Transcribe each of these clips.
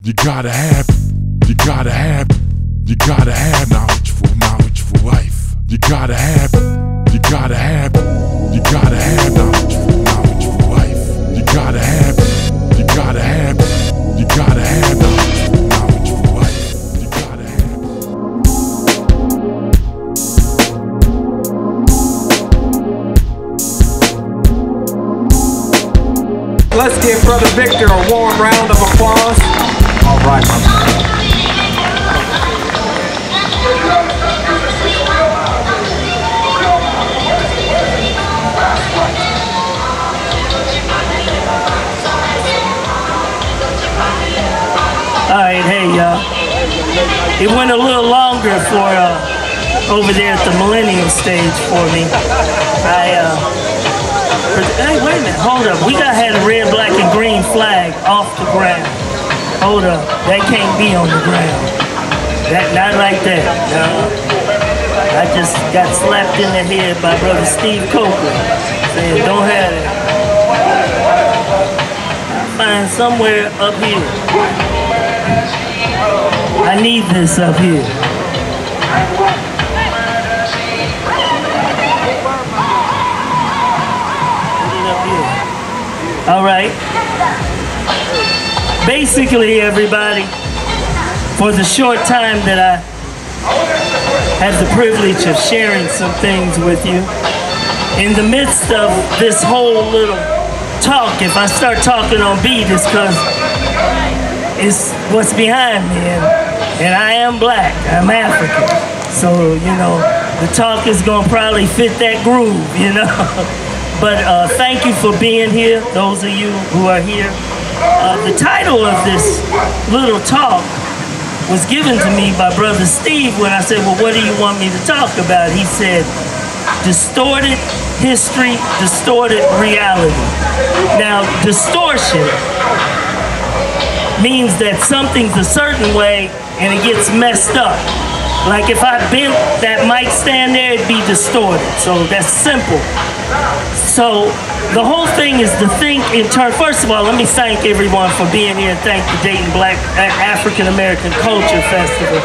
You gotta have knowledge for life. You gotta have knowledge for life. You gotta have knowledge for life. You gotta have Let's give Brother Victor a warm round of applause. All right, my man. All right, hey, it went a little longer for over there at the Millennium stage for me. Hey, wait a minute, hold up. We gotta have a red, black, and green flag off the ground. Hold up, that can't be on the ground. Not like that. No. I just got slapped in the head by Brother Steve Coker saying, don't have it. I'll find somewhere up here. I need this up here. All right. Basically, everybody, for the short time that I have the privilege of sharing some things with you, in the midst of this whole little talk, if I start talking on beat, it's because it's what's behind me, and I am black, I'm African. So, you know, the talk is gonna probably fit that groove, you know. But thank you for being here, those of you who are here. The title of this little talk was given to me by Brother Steve when I said, well, what do you want me to talk about? He said, distorted history, distorted reality. Now, distortion means that something's a certain way and it gets messed up. Like if I bent that mic stand there, it'd be distorted. So that's simple. So the whole thing is to think in terms. First of all, let me thank everyone for being here and thank the Dayton Black African American Culture Festival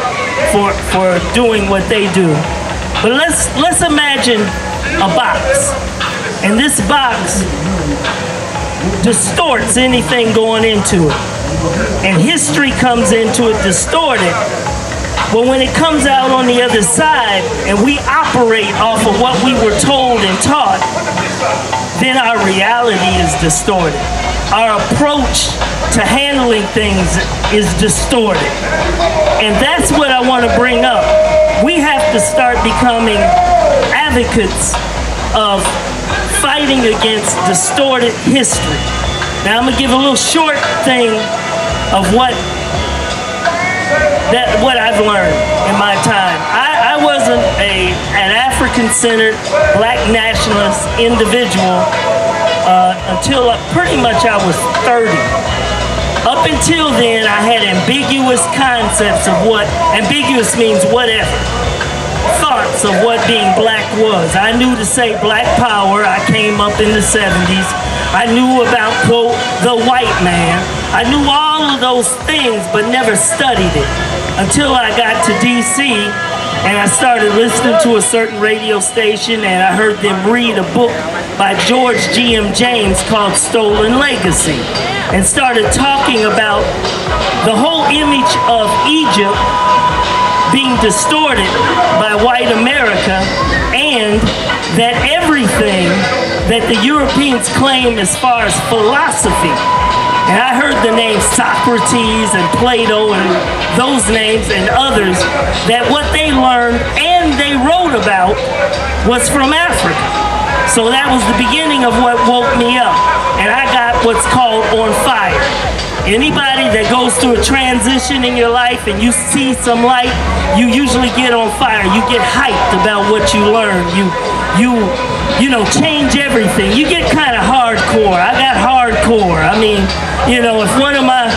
for doing what they do. But let's imagine a box, and this box distorts anything going into it, and history comes into it distorted. But when it comes out on the other side and we operate off of what we were told and taught, then our reality is distorted. Our approach to handling things is distorted. And that's what I want to bring up. We have to start becoming advocates of fighting against distorted history. Now I'm going to give a little short thing of what I've learned in my time. I wasn't an African-centered, black nationalist individual until pretty much I was 30. Up until then, I had ambiguous concepts of what, ambiguous means whatever, thoughts of what being black was. I knew to say black power. I came up in the 70s. I knew about, quote, the white man. I knew all of those things, but never studied it until I got to DC and I started listening to a certain radio station and I heard them read a book by George G.M. James called Stolen Legacy and started talking about the whole image of Egypt being distorted by white America, and that everything that the Europeans claim as far as philosophy, and I heard the names Socrates and Plato and those names and others, that what they learned and they wrote about was from Africa. So that was the beginning of what woke me up. And I got what's called on fire. Anybody that goes through a transition in your life and you see some light, you usually get on fire. You get hyped about what you learn. You know, change everything. You get kind of hardcore. I got hardcore. I mean, you know, if one of my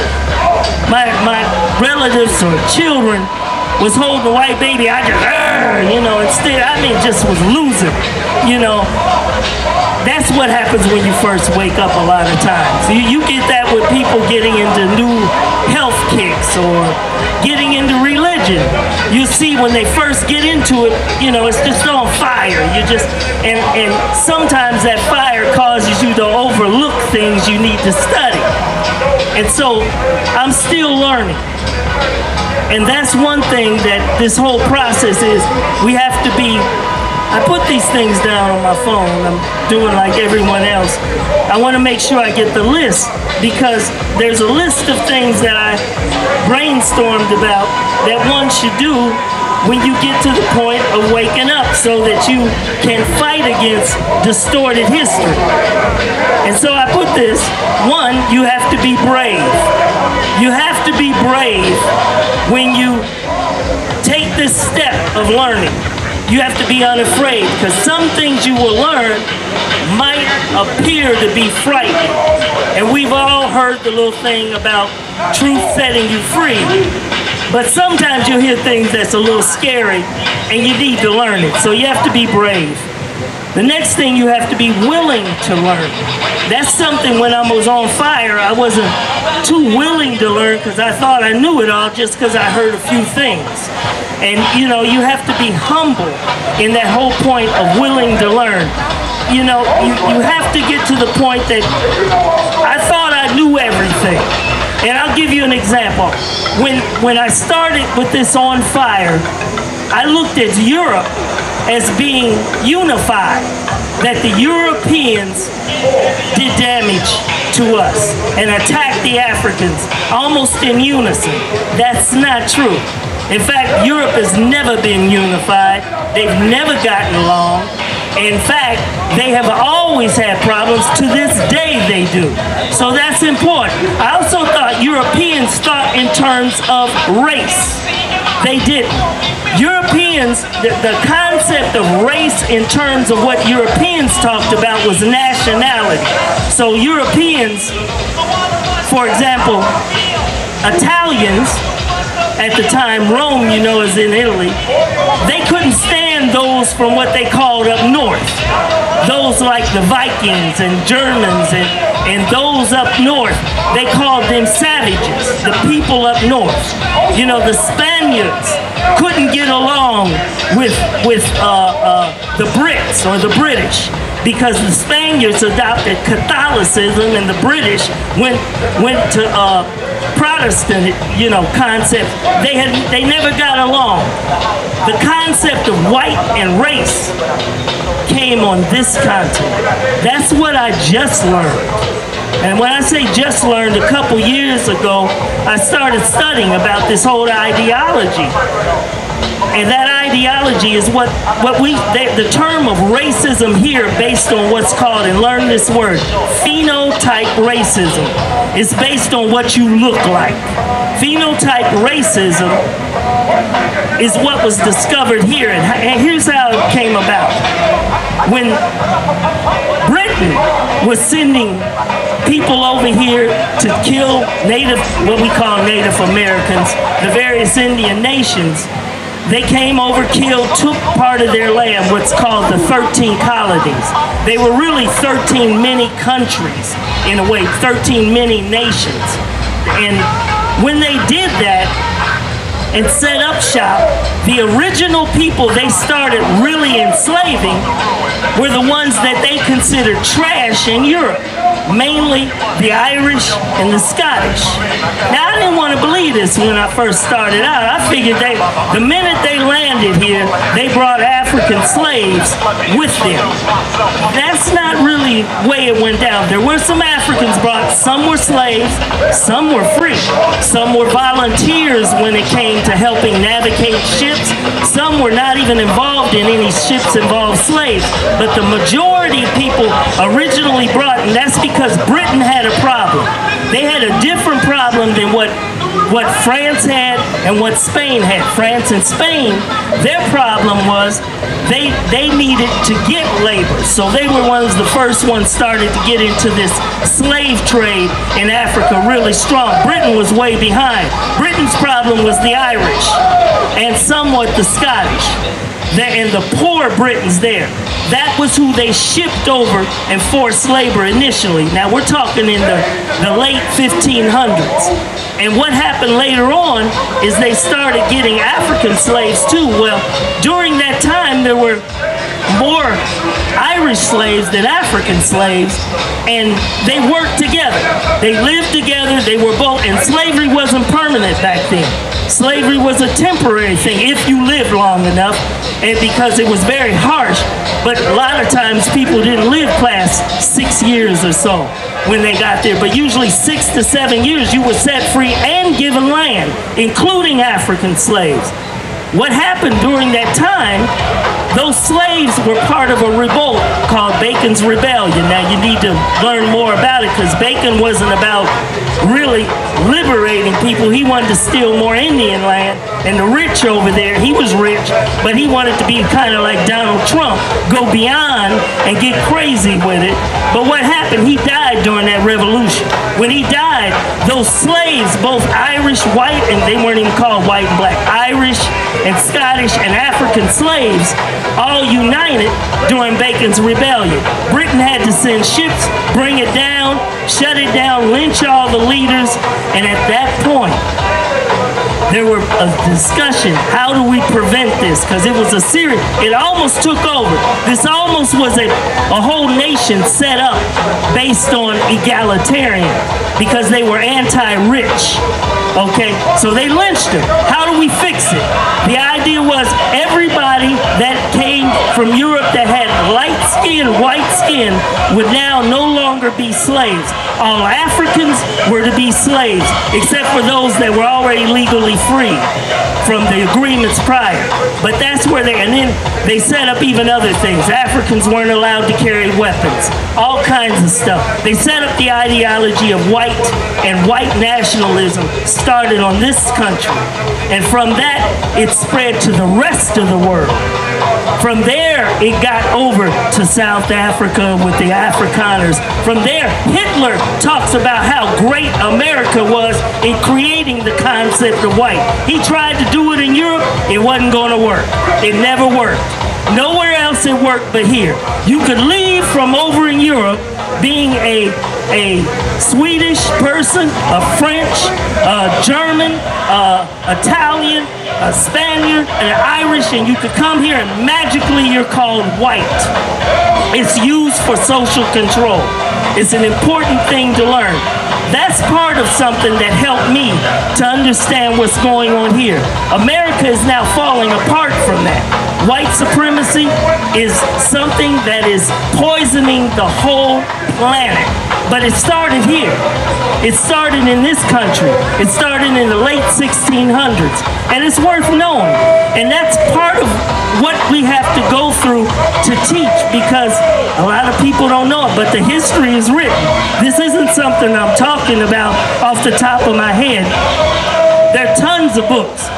relatives or children was holding a white baby, I just, you know, instead, I mean, just was losing, you know. That's what happens when you first wake up a lot of times. You get that with people getting into new health sidekicks or getting into religion. You see when they first get into it, you know, it's just on fire. You just, and sometimes that fire causes you to overlook things you need to study. And so I'm still learning. And that's one thing that this whole process is. We have to be, I put these things down on my phone. I'm doing like everyone else. I want to make sure I get the list, because there's a list of things that I brainstormed about that one should do when you get to the point of waking up, so that you can fight against distorted history. And so I put this: one, you have to be brave. You have to be brave when you take this step of learning. You have to be unafraid, because some things you will learn might appear to be frightening. And we've all heard the little thing about truth setting you free. But sometimes you'll hear things that's a little scary, and you need to learn it. So you have to be brave. The next thing, you have to be willing to learn. That's something when I was on fire, I wasn't too willing to learn, because I thought I knew it all just because I heard a few things. And you know, you have to be humble in that whole point of willing to learn. You know, you have to get to the point that I thought I knew everything. And I'll give you an example. When I started with this on fire, I looked at Europe as being unified, that the Europeans did damage to us and attacked the Africans almost in unison. That's not true. In fact, Europe has never been unified. They've never gotten along. In fact, they have always had problems. To this day, they do. So that's important. I also thought Europeans thought in terms of race. They didn't. Europeans, the concept of race in terms of what Europeans talked about was nationality. So Europeans, for example, Italians, at the time, Rome, you know, is in Italy, they couldn't stand those from what they called up north. Those like the Vikings and Germans and those up north, they called them savages, the people up north. You know, the Spaniards couldn't get along with the Brits or the British, because the Spaniards adopted Catholicism and the British went to Protestant, you know, concept. They never got along. The concept of white and race came on this continent. That's what I just learned. And when I say just learned, a couple years ago, I started studying about this whole ideology. And that ideology is the term of racism here, based on what's called, and learn this word, phenotype racism, is based on what you look like. Phenotype racism is what was discovered here, and here's how it came about. When Britain was sending people over here to kill what we call Native Americans, the various Indian nations, they came over, killed, took part of their land, what's called the 13 colonies. They were really 13 mini countries, in a way, 13 mini nations. And when they did that and set up shop, the original people they started really enslaving were the ones that they considered trash in Europe. Mainly the Irish and the Scottish. Now, I didn't want to believe this when I first started out. I figured the minute they landed here, they brought African slaves with them. That's not really the way it went down. There were some Africans brought, some were slaves, some were free. Some were volunteers when it came to helping navigate ships. Some were not even involved in any ships involved slaves. But the majority of people originally brought, and that's because Britain had a problem. They had a different problem than what France had and what Spain had. France and Spain, their problem was they needed to get labor. So they were the first ones started to get into this slave trade in Africa really strong. Britain was way behind. Britain's problem was the Irish and somewhat the Scottish. And the poor Britons there. That was who they shipped over and forced labor initially. Now we're talking in the late 1500s. And what happened later on is they started getting African slaves too. Well, during that time, there were more Irish slaves than African slaves, and they worked together. They lived together, they were both, and slavery wasn't permanent back then. Slavery was a temporary thing if you lived long enough, and because it was very harsh. But a lot of times people didn't live past 6 years or so when they got there, but usually 6 to 7 years you were set free and given land, including African slaves. What happened during that time, those slaves were part of a revolt called Bacon's Rebellion. Now you need to learn more about it, because Bacon wasn't about really liberating people. He wanted to steal more Indian land, and the rich over there, he was rich, but he wanted to be kind of like Donald Trump, go beyond and get crazy with it. But what happened, he died during that revolution. When he died, those slaves, both Irish, white, and they weren't even called white and black, Irish and Scottish and African slaves, all united during Bacon's Rebellion. Britain had to send ships, bring it down, shut it down, lynch all the leaders, and at that point, there were a discussion, how do we prevent this? Because it was a serious, it almost took over. This almost was a whole nation set up based on egalitarian, because they were anti-rich. Okay, so they lynched him. How do we fix it? The idea was everybody that came from Europe that had light skin, white skin, would now no longer be slaves. All Africans were to be slaves, except for those that were already legally free from the agreements prior. But that's where and then they set up even other things. Africans weren't allowed to carry weapons, all kinds of stuff. They set up the ideology of white, and white nationalism started on this country. And from that, it spread to the rest of the world. From there, it got over to South Africa with the Afrikaners. From there, Hitler talks about how great America was in creating the concept of white. He tried to do it in Europe. It wasn't going to work. It never worked. Nowhere else it worked but here. You could leave from over in Europe being a Swedish person, a French, a German, Italian, a Spaniard, an Irish, and you could come here and magically you're called white. It's used for social control. It's an important thing to learn. That's part of something that helped me to understand what's going on here. America is now falling apart from that. White supremacy is something that is poisoning the whole planet. But it started here. It started in this country. It started in the late 1600s. And it's worth knowing. And that's part of what we have to go through to teach, because a lot of people don't know it, but the history is written. This isn't something I'm talking about off the top of my head. There are tons of books.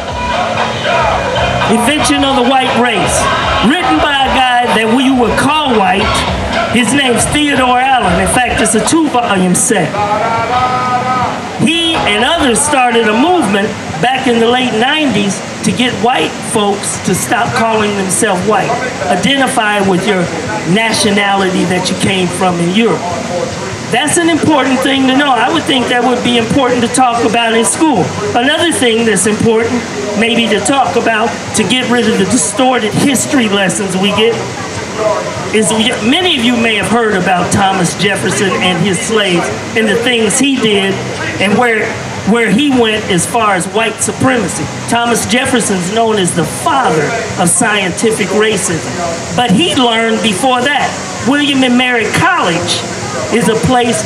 Invention of the White Race, written by a guy that we would call white. His name's Theodore Allen. In fact, it's a 2-volume set. He and others started a movement back in the late 90s to get white folks to stop calling themselves white. Identify with your nationality that you came from in Europe. That's an important thing to know. I would think that would be important to talk about in school. Another thing that's important maybe to talk about to get rid of the distorted history lessons we get is, many of you may have heard about Thomas Jefferson and his slaves and the things he did and where he went as far as white supremacy. Thomas Jefferson's known as the father of scientific racism. But he learned before that. William and Mary College is a place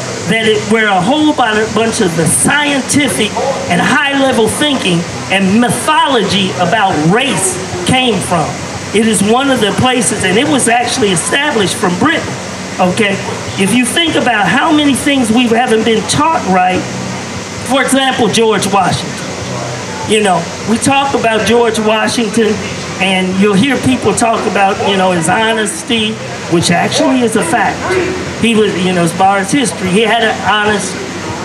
where a whole bunch of the scientific and high-level thinking and mythology about race came from. It is one of the places, and it was actually established from Britain, okay? If you think about how many things we haven't been taught right, for example, George Washington. You know, we talk about George Washington, and you'll hear people talk about, you know, his honesty, which actually is a fact. He was, you know, as far as history, he had an honest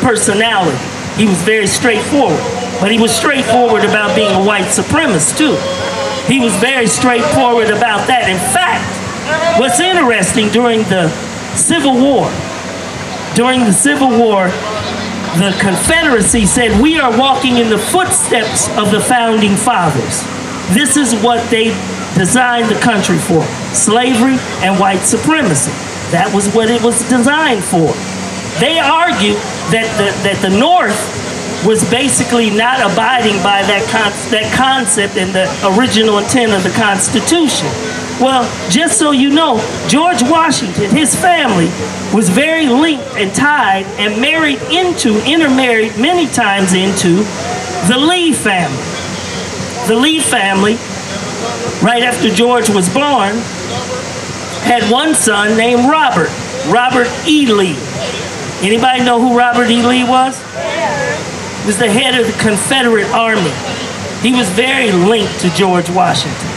personality. He was very straightforward. But he was straightforward about being a white supremacist, too. He was very straightforward about that. In fact, what's interesting, during the Civil War, the Confederacy said, we are walking in the footsteps of the founding fathers. This is what they designed the country for, slavery and white supremacy. That was what it was designed for. They argued that the North was basically not abiding by that concept and the original intent of the Constitution. Well, just so you know, George Washington, his family, was very linked and tied and intermarried many times into the Lee family. The Lee family, right after George was born, had one son named Robert E. Lee. Anybody know who Robert E. Lee was? He was the head of the Confederate Army. He was very linked to George Washington.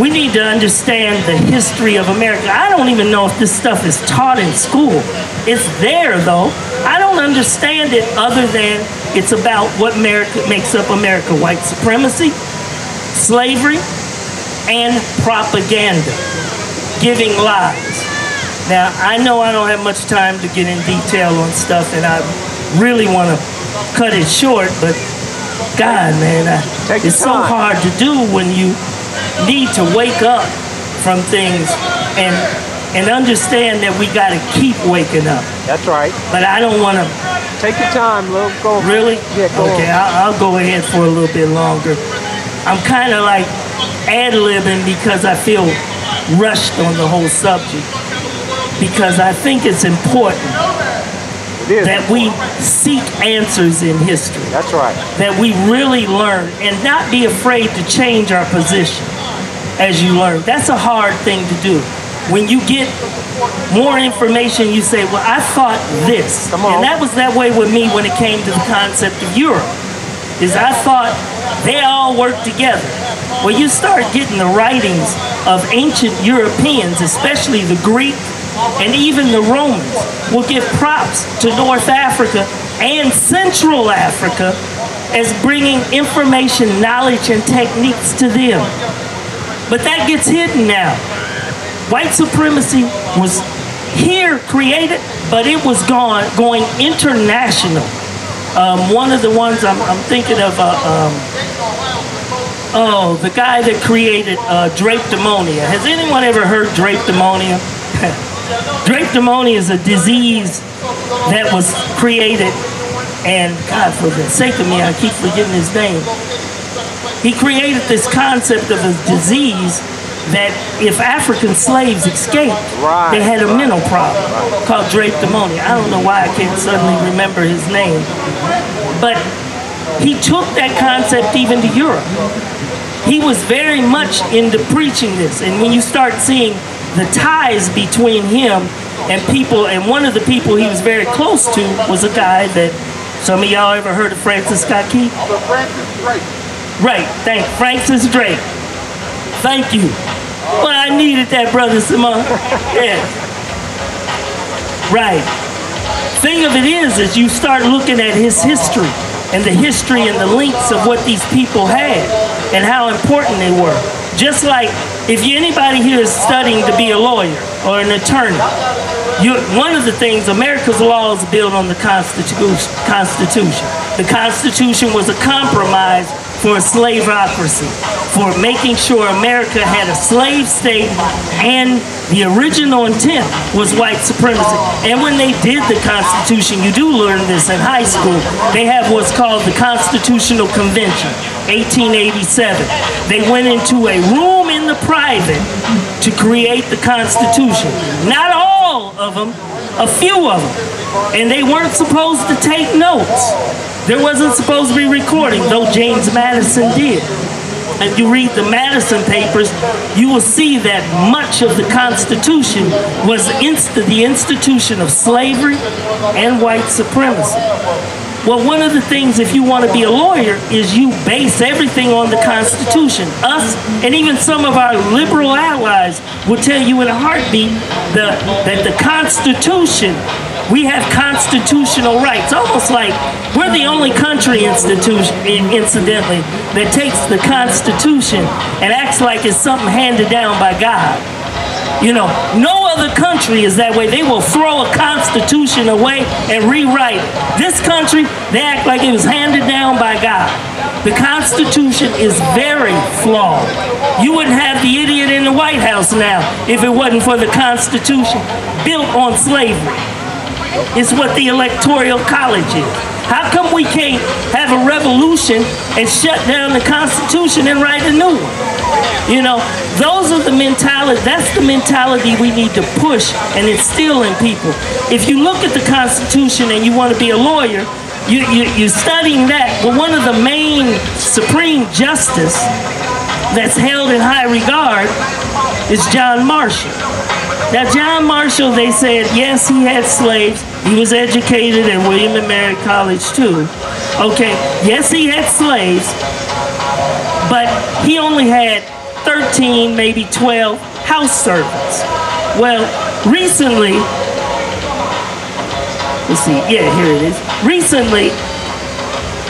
We need to understand the history of America. I don't even know if this stuff is taught in school. It's there, though. I don't understand it other than it's about what makes up America: white supremacy, slavery, and propaganda, giving lies. Now, I know I don't have much time to get in detail on stuff, and I really want to cut it short, but God, man, it's so hard to do when you need to wake up from things and understand that we got to keep waking up. That's right. But I don't want to... Take your time, Lil. Go. Really? Yeah, go okay, I'll go ahead for a little bit longer. I'm kind of like ad-libbing because I feel rushed on the whole subject. Because I think it's important that we seek answers in history. That's right. That we really learn and not be afraid to change our position as you learn. That's a hard thing to do. When you get more information, you say, well, I thought this. And that was that way with me when it came to the concept of Europe. Is I thought they all work together. Well, you start getting the writings of ancient Europeans, especially the Greek, and even the Romans will give props to North Africa and Central Africa as bringing information, knowledge, and techniques to them. But that gets hidden now. White supremacy was here created, but it was going international. One of the ones I'm thinking of, the guy that created drapedemonia. Has anyone ever heard drapedemonia? Drapedemonia is a disease that was created, and God, for the sake of me, I keep forgetting his name. He created this concept of a disease that if African slaves escaped, they had a mental problem called drapedemonia. I don't know why I can't suddenly remember his name. But he took that concept even to Europe. He was very much into preaching this. And when you start seeing the ties between him and people, and one of the people he was very close to was a guy that, some of y'all ever heard of Francis Scott Key? Francis Drake. Right, Francis Drake. Thank you. Well, I needed that, Brother Simon. Yeah. Right. Thing of it is you start looking at his history and the history and the links of what these people had and how important they were. Just like if anybody here is studying to be a lawyer or an attorney, one of the things, America's laws built on the Constitution. The Constitution was a compromise for a slaveocracy, for making sure America had a slave state, and the original intent was white supremacy. And when they did the Constitution, you do learn this in high school, they have what's called the Constitutional Convention, 1887. They went into a room in the private to create the Constitution. Not all of them, a few of them. And they weren't supposed to take notes. There wasn't supposed to be recording, though James Madison did. If you read the Madison papers, you will see that much of the Constitution was the institution of slavery and white supremacy. Well, one of the things, if you want to be a lawyer, is you base everything on the Constitution. Us, and even some of our liberal allies, will tell you in a heartbeat that the Constitution, we have constitutional rights. Almost like we're the only country, incidentally, that takes the Constitution and acts like it's something handed down by God. You know, no other country is that way. They will throw a constitution away and rewrite it. This country, they act like it was handed down by God. The Constitution is very flawed. You wouldn't have the idiot in the White House now if it wasn't for the Constitution built on slavery. It's what the Electoral College is. How come we can't have a revolution and shut down the Constitution and write a new one? You know, those are the mentality. That's the mentality we need to push and instill in people. If you look at the Constitution and you want to be a lawyer, you're studying that. But one of the main Supreme Justice that's held in high regard is John Marshall. Now, John Marshall, they said, yes, he had slaves. He was educated at William and Mary College, too. Okay, yes, he had slaves, but he only had 13, maybe 12 house servants. Well, recently, let's see, yeah, here it is. Recently,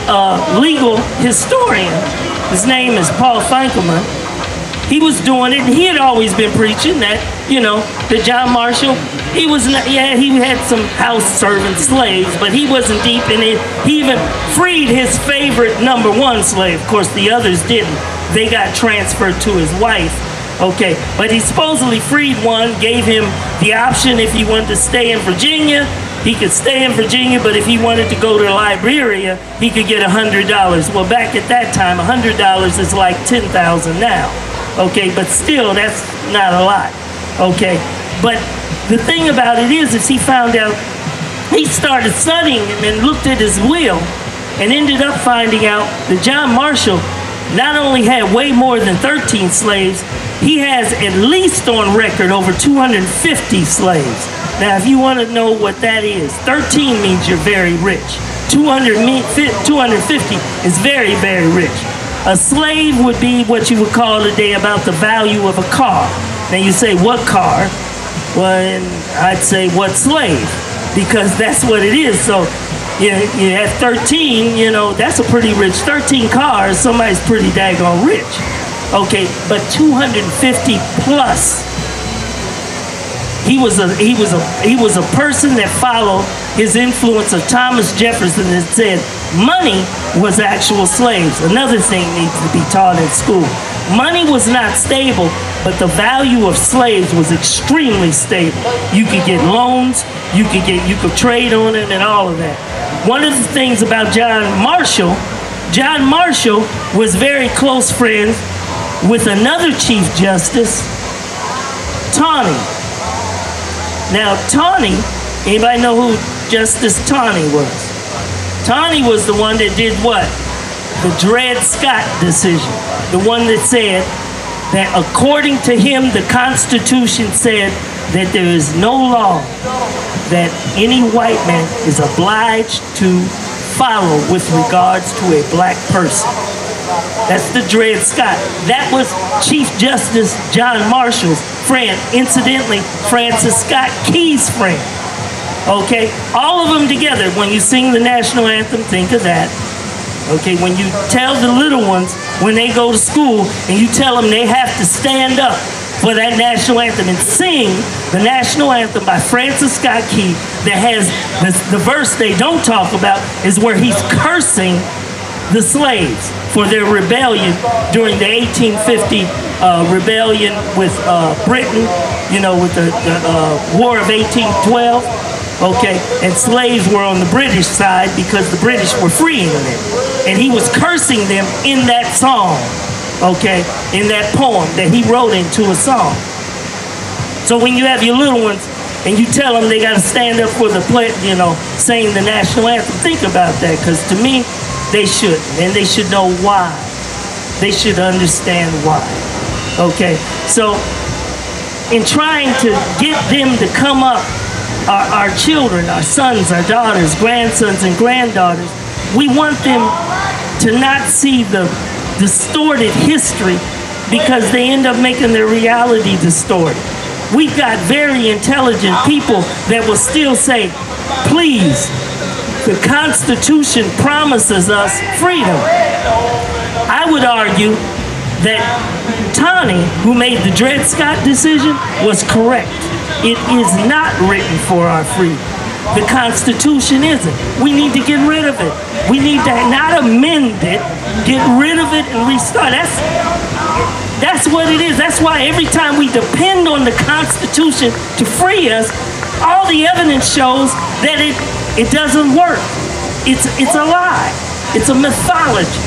a legal historian, his name is Paul Finkelman, he was doing it, and he had always been preaching that, you know, that John Marshall, he was not, yeah, he had some house servant slaves, but he wasn't deep in it. He even freed his favorite #1 slave. Of course, the others didn't. They got transferred to his wife. Okay, but he supposedly freed one, gave him the option if he wanted to stay in Virginia, he could stay in Virginia, but if he wanted to go to Liberia, he could get $100. Well, back at that time, $100 is like $10,000 now. Okay, but still, that's not a lot. Okay, but the thing about it is he found out, he started studying him and looked at his will and ended up finding out that John Marshall not only had way more than 13 slaves, he has at least on record over 250 slaves. Now, if you want to know what that is, 13 means you're very rich. 250 is very, very rich. A slave would be what you would call today about the value of a car. Now you say, what car? Well, I'd say, what slave? Because that's what it is. So you have 13, you know, that's a pretty rich, 13 cars, somebody's pretty daggone rich. Okay, but 250 plus. He was a person that followed his influence of Thomas Jefferson that said money was actual slaves. Another thing needs to be taught in school. Money was not stable, but the value of slaves was extremely stable. You could get loans, you could trade on it and all of that. One of the things about John Marshall was very close friends with another Chief Justice, Taney. Now, Taney, anybody know who Justice Taney was? Taney was the one that did what? The Dred Scott decision. The one that said that according to him, the Constitution said that there is no law that any white man is obliged to follow with regards to a black person. That's the Dred Scott. That was Chief Justice John Marshall's friend. Incidentally, Francis Scott Key's friend. Okay, all of them together. When you sing the national anthem, think of that. Okay, when you tell the little ones when they go to school and you tell them they have to stand up for that national anthem and sing the national anthem by Francis Scott Key, that has the verse they don't talk about is where he's cursing the slaves for their rebellion during the 1850 rebellion with Britain, you know, with the War of 1812. Okay, and slaves were on the British side because the British were freeing them. And he was cursing them in that song, okay, in that poem that he wrote into a song. So when you have your little ones and you tell them they got to stand up for the play, you know, saying the national anthem, think about that, because to me, they should, and they should know why. They should understand why. Okay, so in trying to get them to come up, our children, our sons, our daughters, grandsons, and granddaughters, we want them to not see the distorted history because they end up making their reality distorted. We've got very intelligent people that will still say, please, the Constitution promises us freedom. I would argue that Taney, who made the Dred Scott decision, was correct. It is not written for our freedom. The Constitution isn't. We need to get rid of it. We need to not amend it, get rid of it and restart. That's what it is. That's why every time we depend on the Constitution to free us, all the evidence shows that it doesn't work. It's a lie. It's a mythology.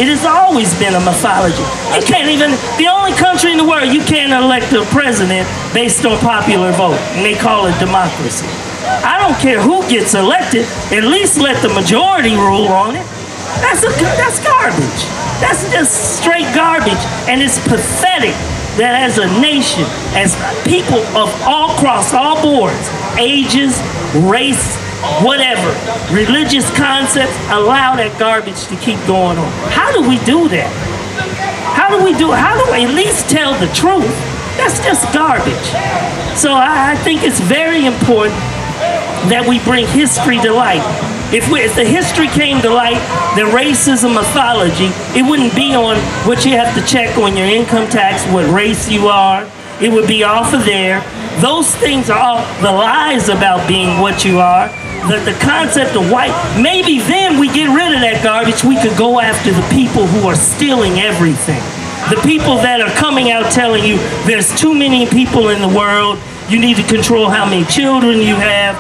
It has always been a mythology. You can't even, the only country in the world you can't elect a president based on popular vote, and they call it democracy. I don't care who gets elected, at least let the majority rule on it. That's garbage. That's just straight garbage, and it's pathetic that as a nation, as people of all across all boards, ages, race, whatever, religious concepts, allow that garbage to keep going on. How do we do that? How do we at least tell the truth? That's just garbage. So I think it's very important that we bring history to light. If the history came to light, the race is a mythology. It wouldn't be on what you have to check on your income tax, what race you are. It would be off of there. Those things are all the lies about being what you are. The concept of white, maybe then we get rid of that garbage, we could go after the people who are stealing everything. The people that are coming out telling you there's too many people in the world, you need to control how many children you have.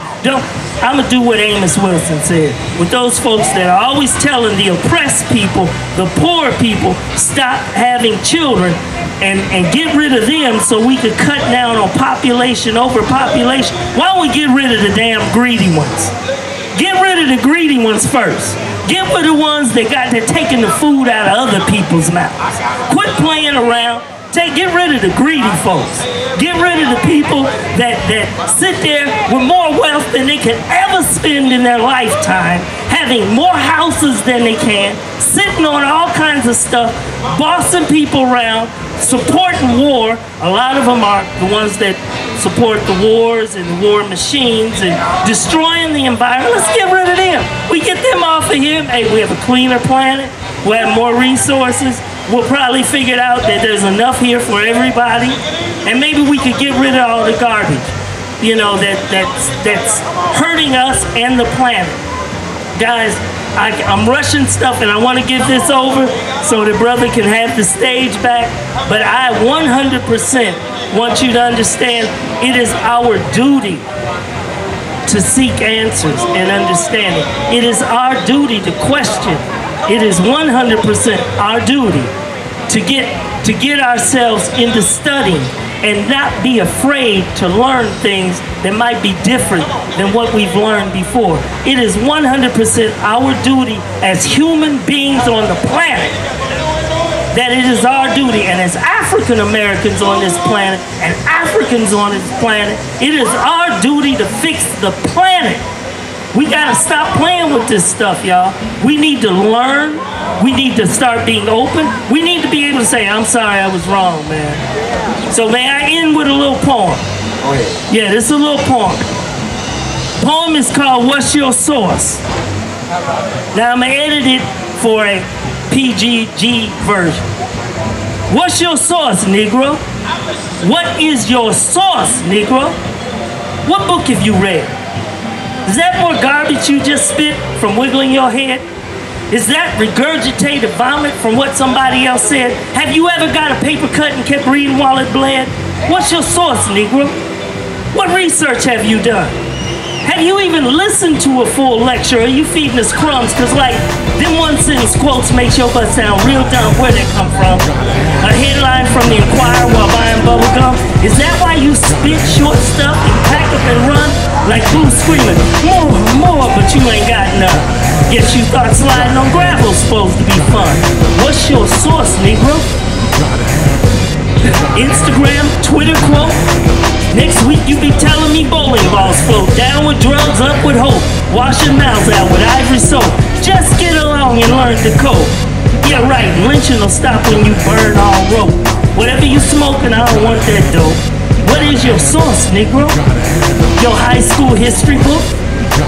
I'm gonna do what Amos Wilson said. With those folks that are always telling the oppressed people, the poor people, stop having children and get rid of them so we could cut down on population, overpopulation. Why don't we get rid of the damn greedy ones? Get rid of the greedy ones first. Get rid of the ones that taking the food out of other people's mouths. Quit playing around. Get rid of the greedy folks. Get rid of the people that sit there with more wealth than they can ever spend in their lifetime, having more houses than they can, sitting on all kinds of stuff, bossing people around, supporting war. A lot of them are the ones that support the wars and the war machines and destroying the environment. Let's get rid of them. We get them off of here. Hey, we have a cleaner planet. We have more resources. We'll probably figure out that there's enough here for everybody, and maybe we could get rid of all the garbage, you know, that's hurting us and the planet. Guys, I'm rushing stuff, and I want to give this over so the brother can have the stage back, but I 100% want you to understand it is our duty to seek answers and understanding. It is our duty to question. It is 100% our duty to get ourselves into studying and not be afraid to learn things that might be different than what we've learned before. It is 100% our duty as human beings on the planet, that it is our duty, and as African Americans on this planet and Africans on this planet, it is our duty to fix the planet. We gotta stop playing with this stuff, y'all. We need to learn. We need to start being open. We need to be able to say, I'm sorry, I was wrong, man. So may I end with a little poem? Go ahead. Yeah, this is a little poem. Poem is called What's Your Source? Now I'm gonna edit it for a PG version. What's your source, Negro? What is your source, Negro? What book have you read? Is that more garbage you just spit from wiggling your head? Is that regurgitated vomit from what somebody else said? Have you ever got a paper cut and kept reading while it bled? What's your source, Negro? What research have you done? Have you even listened to a full lecture? Or are you feeding us crumbs? Cause like, them one sentence quotes makes your butt sound real dumb. Where'd they come from? A headline from the Inquirer while buying bubble gum? Is that why you spit short stuff and pack up and run? Like Blue screaming, more, but you ain't got none. Guess you thought sliding on gravel's supposed to be fun. What's your source, Negro? Instagram, Twitter quote? Next week you be telling me bowling balls float. Down with drugs, up with hope. Wash your mouths out with ivory soap. Just get along and learn to cope. Yeah, right, lynching will stop when you burn all rope. Whatever you smoking, I don't want that dope. What is your source, Negro? Your high school history book?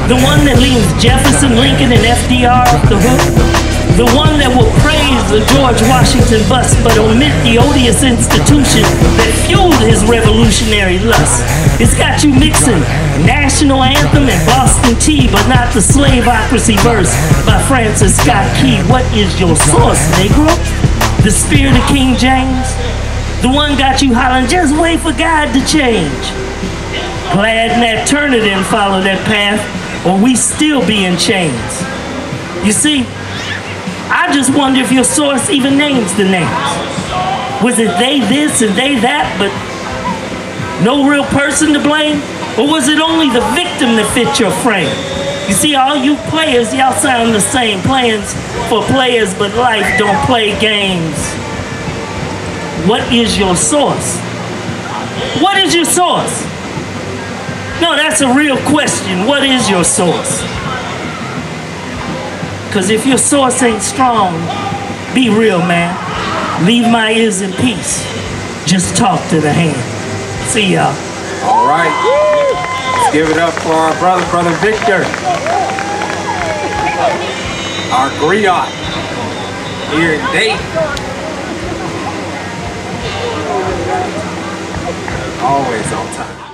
The one that leaves Jefferson, Lincoln, and FDR off the hook. The one that will praise the George Washington bust but omit the odious institution that fueled his revolutionary lust. It's got you mixing national anthem and Boston tea, but not the slaveocracy verse by Francis Scott Key. What is your source, Negro? The spirit of King James? The one got you hollering, just wait for God to change. Glad Nat Turner didn't follow that path, or we still be in chains. You see, I just wonder if your source even names the names. Was it they this and they that, but no real person to blame? Or was it only the victim that fit your frame? You see, all you players, y'all sound the same. Plans for players, but life don't play games. What is your source? What is your source? No, that's a real question. What is your source? Because if your source ain't strong, be real, man. Leave my ears in peace. Just talk to the hand. See y'all. All right. Let's give it up for our brother Victor. Our griot here in Dayton. Always on time.